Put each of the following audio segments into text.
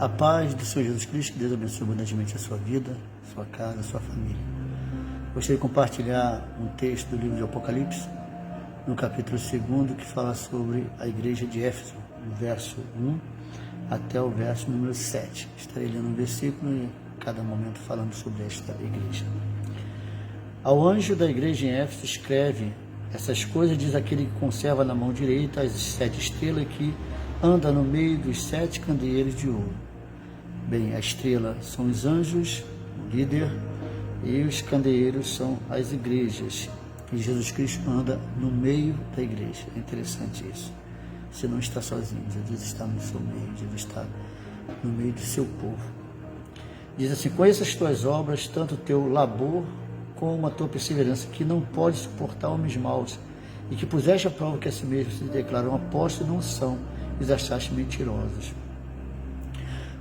A paz do Senhor Jesus Cristo, que Deus abençoe abundantemente a sua vida, sua casa, sua família. Gostaria de compartilhar um texto do livro de Apocalipse, no capítulo 2, que fala sobre a igreja de Éfeso, do verso 1 até o verso número 7. Estarei lendo um versículo e cada momento falando sobre esta igreja. Ao anjo da igreja em Éfeso escreve: essas coisas diz aquele que conserva na mão direita as 7 estrelas, que anda no meio dos 7 candeeiros de ouro. Bem, a estrela são os anjos, o líder, e os candeeiros são as igrejas. E Jesus Cristo anda no meio da igreja. É interessante isso. Você não está sozinho, Jesus está no seu meio, Jesus está no meio do seu povo. Diz assim: conheça as tuas obras, tanto o teu labor como a tua perseverança, que não pode suportar homens maus, e que puseste a prova que a si mesmo se declaram apóstolos e não são, e os achaste mentirosos.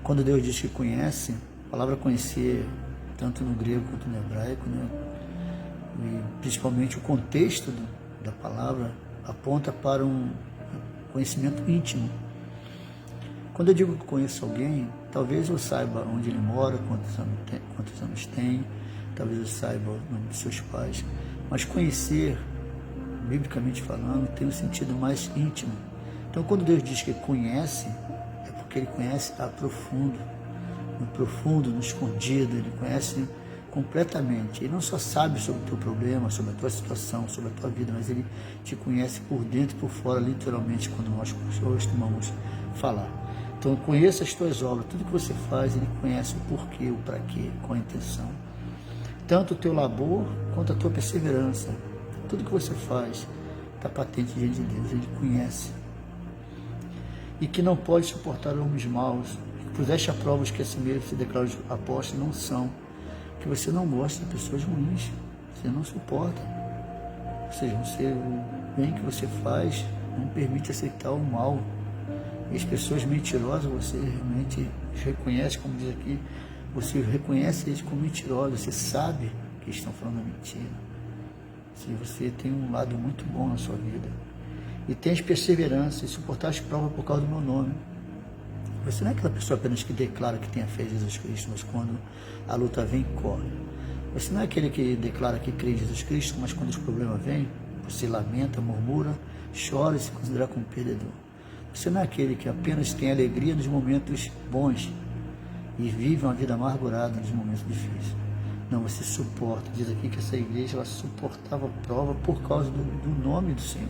Quando Deus diz que conhece, a palavra conhecer, tanto no grego quanto no hebraico, e principalmente o contexto da palavra, aponta para um conhecimento íntimo. Quando eu digo que conheço alguém, talvez eu saiba onde ele mora, quantos anos tem, talvez eu saiba o nome dos seus pais, mas conhecer, biblicamente falando, tem um sentido mais íntimo. Então, quando Deus diz que conhece, é porque Ele conhece a profundo, no profundo, no escondido. Ele conhece completamente. Ele não só sabe sobre o teu problema, sobre a tua situação, sobre a tua vida, mas Ele te conhece por dentro e por fora, literalmente, quando nós costumamos falar. Então, conheça as tuas obras, tudo que você faz, Ele conhece o porquê, o para quê, qual a intenção. Tanto o teu labor quanto a tua perseverança, tudo que você faz está patente diante de Deus, Ele conhece. E que não pode suportar homens maus, que puseste a prova os que a si mesmo se declaram apóstolos não são, que você não gosta de pessoas ruins, você não suporta. Ou seja, o bem que você faz não permite aceitar o mal. E as pessoas mentirosas, você realmente reconhece, como diz aqui, você reconhece eles como mentirosos, você sabe que estão falando mentira. Se você tem um lado muito bom na sua vida e tens perseverança e suportar as provas por causa do meu nome. Você não é aquela pessoa apenas que declara que tem a fé em Jesus Cristo, mas quando a luta vem, corre. Você não é aquele que declara que crê em Jesus Cristo, mas quando os problemas vêm, você lamenta, murmura, chora e se considera como perdedor. Você não é aquele que apenas tem alegria nos momentos bons e vive uma vida amargurada nos momentos difíceis. Não, você suporta. Diz aqui que essa igreja ela suportava a prova por causa do nome do Senhor.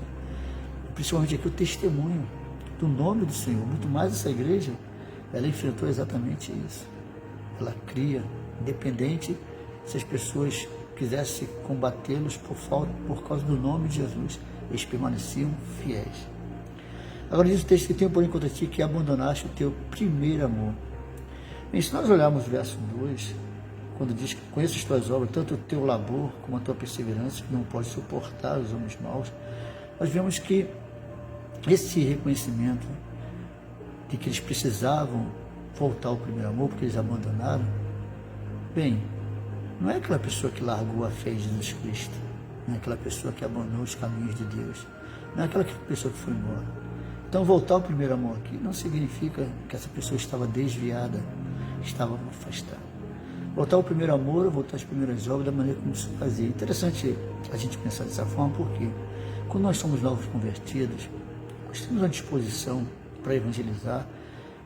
Principalmente aqui o testemunho do nome do Senhor. Muito mais essa igreja, ela enfrentou exatamente isso. Ela cria, independente se as pessoas quisessem combatê-los por causa do nome de Jesus, eles permaneciam fiéis. Agora diz o texto que tem porém contra ti que abandonaste o teu primeiro amor. Bem, se nós olharmos o verso 2, quando diz que conheço as tuas obras, tanto o teu labor como a tua perseverança, que não pode suportar os homens maus, nós vemos que esse reconhecimento de que eles precisavam voltar ao primeiro amor, porque eles abandonaram, bem, não é aquela pessoa que largou a fé em Jesus Cristo, não é aquela pessoa que abandonou os caminhos de Deus, não é aquela pessoa que foi embora. Então, voltar ao primeiro amor aqui não significa que essa pessoa estava desviada, estava afastada. Voltar ao primeiro amor, voltar às primeiras obras da maneira como se fazia. Interessante a gente pensar dessa forma, porque quando nós somos novos convertidos, nós temos uma disposição para evangelizar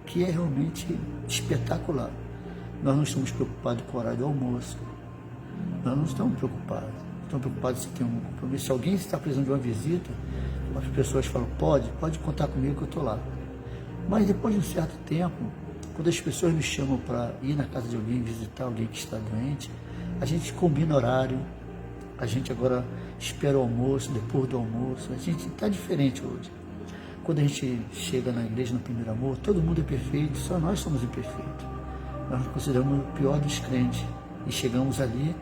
que é realmente espetacular. Nós não estamos preocupados com o horário do almoço, nós não estamos preocupados se tem um compromisso. Se alguém está precisando de uma visita, as pessoas falam, pode contar comigo que eu estou lá. Mas depois de um certo tempo, quando as pessoas me chamam para ir na casa de alguém, visitar alguém que está doente, a gente combina horário, a gente agora espera o almoço, depois do almoço, a gente está diferente hoje. Quando a gente chega na igreja no primeiro amor, todo mundo é perfeito, só nós somos imperfeitos. Nós nos consideramos o pior dos crentes e chegamos ali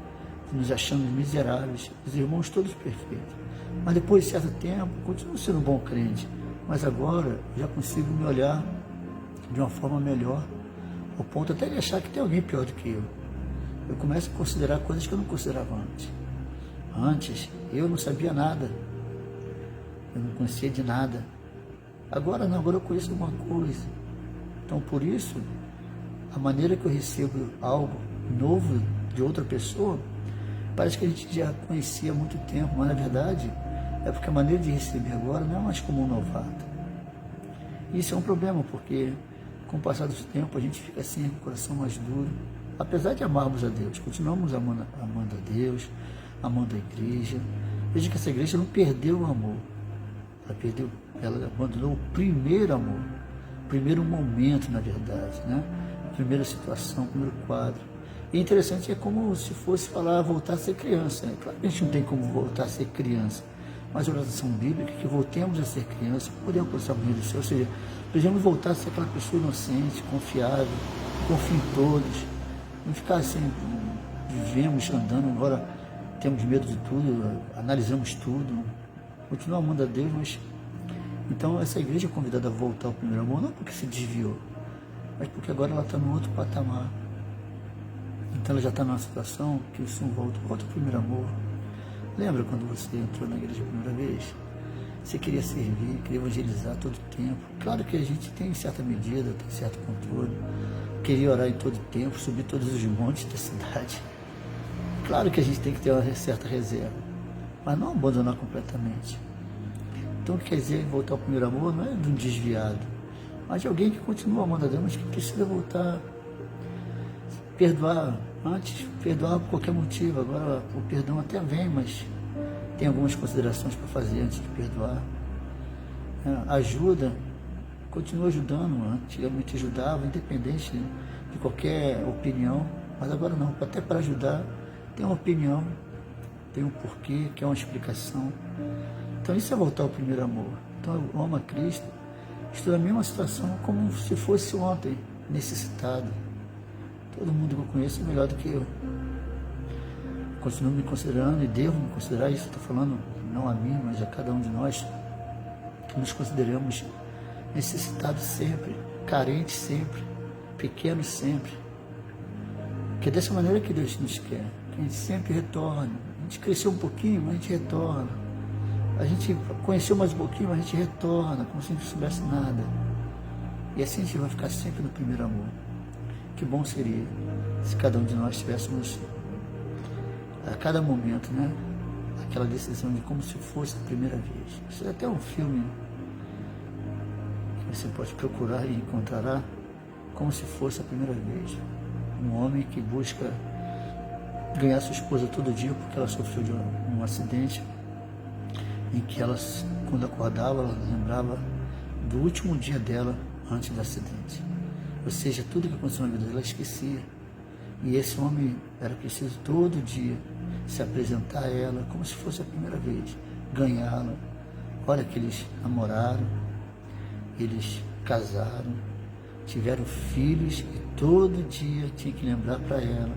e nos achamos miseráveis, os irmãos todos perfeitos. Mas depois de certo tempo, continuo sendo um bom crente, mas agora eu já consigo me olhar de uma forma melhor, ao ponto até de achar que tem alguém pior do que eu. Eu começo a considerar coisas que eu não considerava antes. Antes, eu não sabia nada, eu não conhecia de nada. Agora não, agora eu conheço alguma coisa. Então, por isso, A maneira que eu recebo algo novo de outra pessoa, parece que a gente já conhecia há muito tempo, mas na verdade é porque a maneira de receber agora não é mais como um novato. Isso é um problema, porque com o passar do tempo a gente fica assim, com o coração mais duro. Apesar de amarmos a Deus, continuamos amando a Deus, amando a igreja. Veja que essa igreja não perdeu o amor. Ela abandonou o primeiro amor, o primeiro momento, na verdade, né? A primeira situação, o primeiro quadro. E interessante é como se fosse falar voltar a ser criança, né? Claro que a gente não tem como voltar a ser criança, mas a oração bíblica é que voltemos a ser criança, podemos alcançar o reino do céu, ou seja, podemos voltar a ser aquela pessoa inocente, confiável, confia em todos, não ficar assim, vivemos andando, agora temos medo de tudo, analisamos tudo, continuamos amando a Deus, mas então essa igreja é convidada a voltar ao primeiro amor, não porque se desviou, mas porque agora ela está no outro patamar. Então ela já está numa situação que o Senhor volta ao primeiro amor. Lembra quando você entrou na igreja a primeira vez? Você queria servir, queria evangelizar todo o tempo. Claro que a gente tem certa medida, tem certo controle. Queria orar em todo o tempo, subir todos os montes da cidade. Claro que a gente tem que ter uma certa reserva, mas não abandonar completamente. Então, quer dizer, voltar ao primeiro amor não é de um desviado, mas de alguém que continua amando a Deus, mas que precisa voltar, perdoar. Antes, perdoar por qualquer motivo, agora o perdão até vem, mas tem algumas considerações para fazer antes de perdoar. Ajuda, continua ajudando. Antigamente ajudava, independente de qualquer opinião, mas agora não, até para ajudar tem uma opinião, tem um porquê, que é uma explicação. Então isso é voltar ao primeiro amor. Então eu amo a Cristo, estou na mesma situação como se fosse ontem, necessitado. Todo mundo que eu conheço é melhor do que eu. Continuo me considerando e devo me considerar, isso estou falando não a mim, mas a cada um de nós, que nos consideramos necessitados sempre, carentes sempre, pequenos sempre. Que é dessa maneira que Deus nos quer, que a gente sempre retorne. A gente cresceu um pouquinho, mas a gente retorna. A gente conheceu mais um pouquinho, mas a gente retorna, como se não soubesse nada. E assim a gente vai ficar sempre no primeiro amor. Que bom seria se cada um de nós tivéssemos, a cada momento, né, aquela decisão de como se fosse a primeira vez. Isso é até um filme que você pode procurar e encontrará, como se fosse a primeira vez. Um homem que busca ganhar sua esposa todo dia porque ela sofreu de um acidente em que ela, quando acordava, ela lembrava do último dia dela antes do acidente. Ou seja, tudo que aconteceu na vida dela, ela esquecia. E esse homem era preciso todo dia se apresentar a ela como se fosse a primeira vez, ganhá-la. Olha que eles namoraram, eles casaram, tiveram filhos e todo dia tinha que lembrar para ela,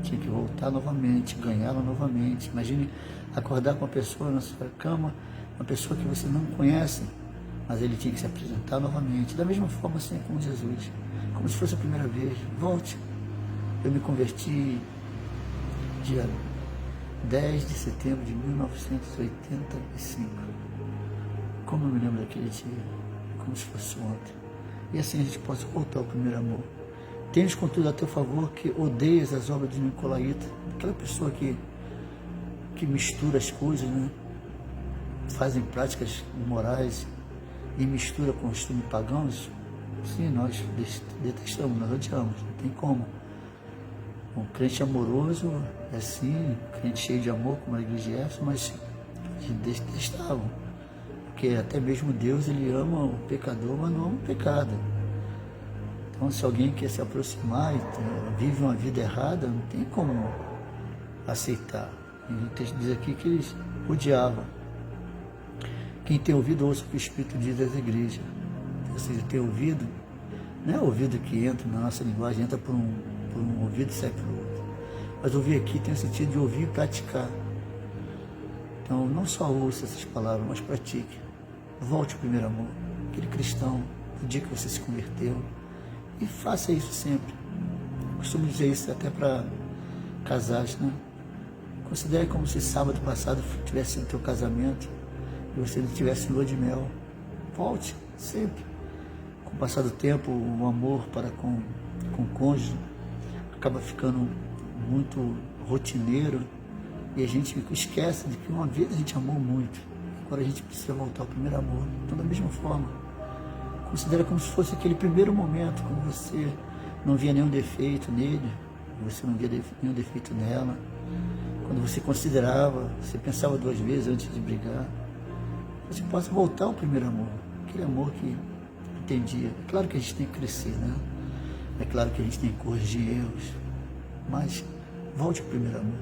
tinha que voltar novamente, ganhá-la novamente. Imagine acordar com uma pessoa na sua cama, uma pessoa que você não conhece, mas ele tinha que se apresentar novamente. Da mesma forma assim com Jesus, como se fosse a primeira vez. Volte. Eu me converti dia 10 de setembro de 1985. Como eu me lembro daquele dia, como se fosse ontem. E assim a gente pode voltar ao primeiro amor. Tens contudo a teu favor que odeias as obras de Nicolaíta, aquela pessoa que mistura as coisas, né? Fazem práticas morais e mistura com costumes pagãos. Sim, nós detestamos, nós odiamos, não tem como. Um crente amoroso é assim, crente cheio de amor, como a igreja de Éfeso, mas detestavam. Porque até mesmo Deus, ele ama o pecador, mas não ama o pecado. Então, se alguém quer se aproximar e vive uma vida errada, não tem como aceitar. O texto diz aqui que eles odiavam. Quem tem ouvido, ouça o que o Espírito diz às igrejas. Ou seja, ter ouvido, não é ouvido que entra na nossa linguagem, entra por um ouvido e sai por outro. Mas ouvir aqui tem o sentido de ouvir e praticar. Então, não só ouça essas palavras, mas pratique. Volte ao primeiro amor, aquele cristão, o dia que você se converteu, e faça isso sempre. Costumo dizer isso até para casais, né? Considere como se sábado passado tivesse sido teu casamento e você não tivesse lua de mel. Volte sempre. Com o passar do tempo, o amor para com o cônjuge acaba ficando muito rotineiro e a gente esquece de que uma vez a gente amou muito, agora a gente precisa voltar ao primeiro amor. Então, da mesma forma, considera como se fosse aquele primeiro momento, quando você não via nenhum defeito nele, você não via nenhum defeito nela, quando você considerava, você pensava 2 vezes antes de brigar, você possa voltar ao primeiro amor, aquele amor que entendia. É claro que a gente tem que crescer, né? É claro que a gente tem que corrigir erros, mas volte ao primeiro amor.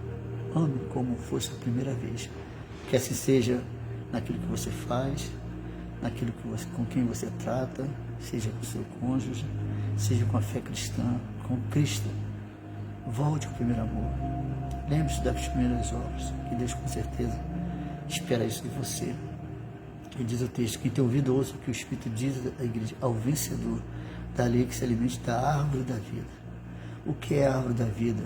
Ame como fosse a primeira vez. Que assim seja naquilo que você faz, naquilo que com quem você trata, seja com o seu cônjuge, seja com a fé cristã, com Cristo. Volte ao primeiro amor. Lembre-se das primeiras obras, que Deus com certeza espera isso de você. E diz o texto: quem tem ouvido, ouça o que o Espírito diz à igreja, ao vencedor, da lei que se alimente da árvore da vida. O que é a árvore da vida?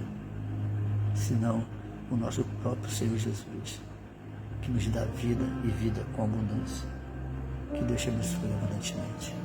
Senão o nosso próprio Senhor Jesus, que nos dá vida e vida com abundância. Que Deus te abençoe abundantemente.